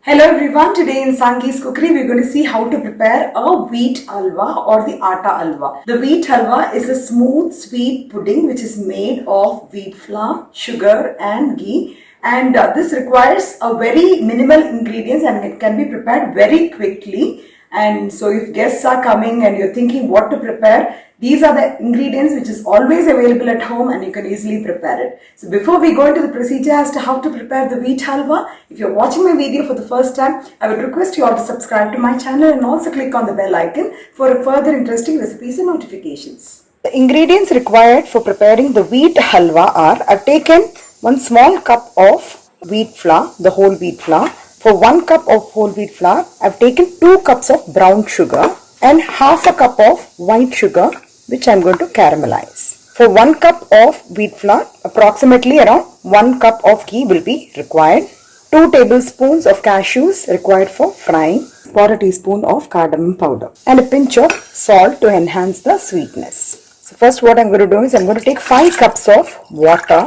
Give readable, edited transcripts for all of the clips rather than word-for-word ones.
Hello everyone, today in Sangi's Cookery we are going to see how to prepare a wheat halwa or the Atta Halwa. The wheat halwa is a smooth sweet pudding which is made of wheat flour, sugar and ghee, and this requires a very minimal ingredients and it can be prepared very quickly. And so if guests are coming and you're thinking what to prepare, these are the ingredients which is always available at home and you can easily prepare it. So before we go into the procedure as to how to prepare the wheat halwa, if you're watching my video for the first time, I would request you all to subscribe to my channel and also click on the bell icon for further interesting recipes and notifications. The ingredients required for preparing the wheat halwa are, I've taken 1 small cup of wheat flour, the whole wheat flour. For 1 cup of whole wheat flour, I've taken 2 cups of brown sugar and half a cup of white sugar, which I'm going to caramelize. For 1 cup of wheat flour, approximately around 1 cup of ghee will be required. 2 tablespoons of cashews required for frying. 1/4 teaspoon of cardamom powder and a pinch of salt to enhance the sweetness. So first what I'm going to do is I'm going to take 5 cups of water.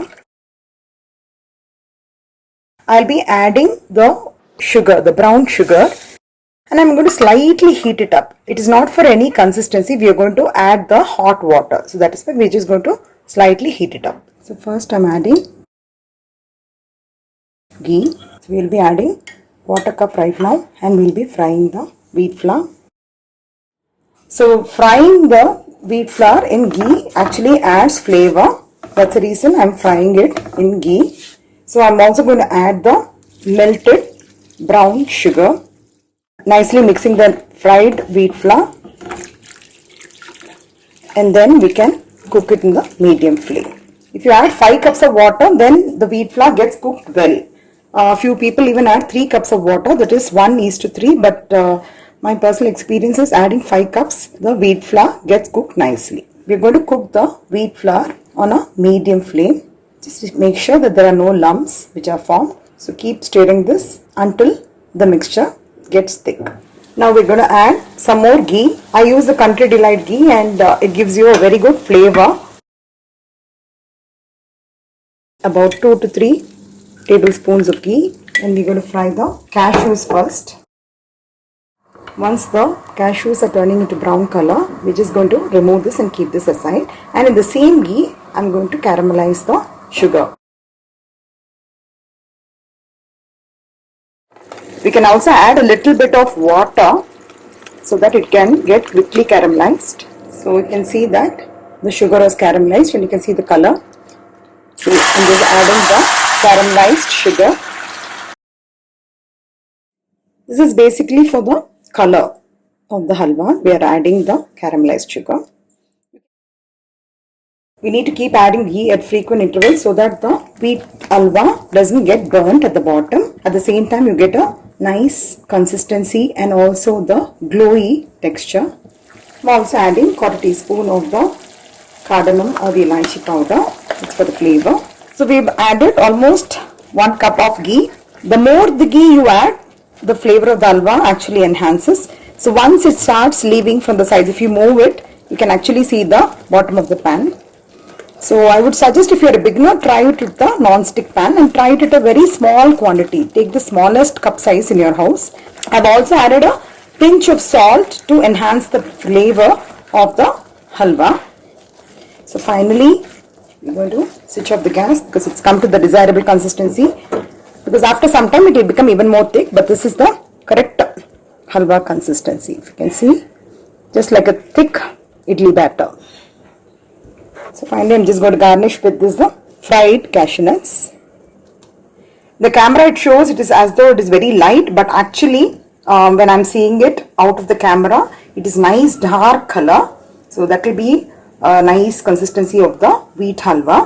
I'll be adding the sugar, the brown sugar, and I'm going to slightly heat it up. It is not for any consistency. We are going to add the hot water. So that is why we're just going to slightly heat it up. So first I'm adding ghee. So we'll be adding 1/4 cup right now and we'll be frying the wheat flour. So frying the wheat flour in ghee actually adds flavor. That's the reason I'm frying it in ghee. So I'm also going to add the melted brown sugar, nicely mixing the fried wheat flour, and then we can cook it in the medium flame. If you add 5 cups of water, then the wheat flour gets cooked well. A few people even add 3 cups of water, that is 1:3, but my personal experience is adding 5 cups, the wheat flour gets cooked nicely. We're going to cook the wheat flour on a medium flame. Just make sure that there are no lumps which are formed. So keep stirring this until the mixture gets thick. Now we're going to add some more ghee. I use the Country Delight ghee and it gives you a very good flavor. About 2 to 3 tablespoons of ghee, and we're going to fry the cashews first. Once the cashews are turning into brown color, we're just going to remove this and keep this aside. And in the same ghee, I'm going to caramelize the sugar. We can also add a little bit of water so that it can get quickly caramelized. So you can see that the sugar is caramelized and you can see the color. So I'm just adding the caramelized sugar. This is basically for the color of the halwa. We are adding the caramelized sugar. We need to keep adding ghee at frequent intervals so that the wheat halwa doesn't get burnt at the bottom. At the same time, you get a nice consistency and also the glowy texture. I'm also adding 1/4 teaspoon of the cardamom or the elaichi powder. It's for the flavor. So we've added almost 1 cup of ghee. The more the ghee you add, the flavor of the halwa actually enhances. So once it starts leaving from the sides, if you move it, you can actually see the bottom of the pan. So I would suggest if you are a beginner, try it with the non-stick pan and try it at a very small quantity. Take the smallest cup size in your house. I've also added a pinch of salt to enhance the flavor of the halwa. So finally, we're going to switch off the gas because it's come to the desirable consistency. Because after some time it will become even more thick, but this is the correct halwa consistency. If you can see, just like a thick idli batter. So finally I'm just going to garnish with this the fried cashew nuts. The camera it shows it is as though it is very light, but actually when I'm seeing it out of the camera, it is nice dark color. So that will be a nice consistency of the wheat halwa.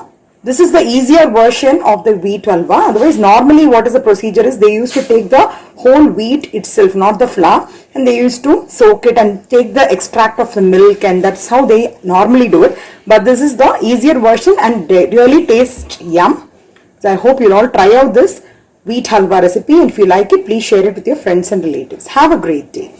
This is the easier version of the wheat halwa. Otherwise, normally what is the procedure is they used to take the whole wheat itself, not the flour, and they used to soak it and take the extract of the milk, and that's how they normally do it. But this is the easier version and they really taste yum. So I hope you'll all try out this wheat halwa recipe, and if you like it, please share it with your friends and relatives. Have a great day.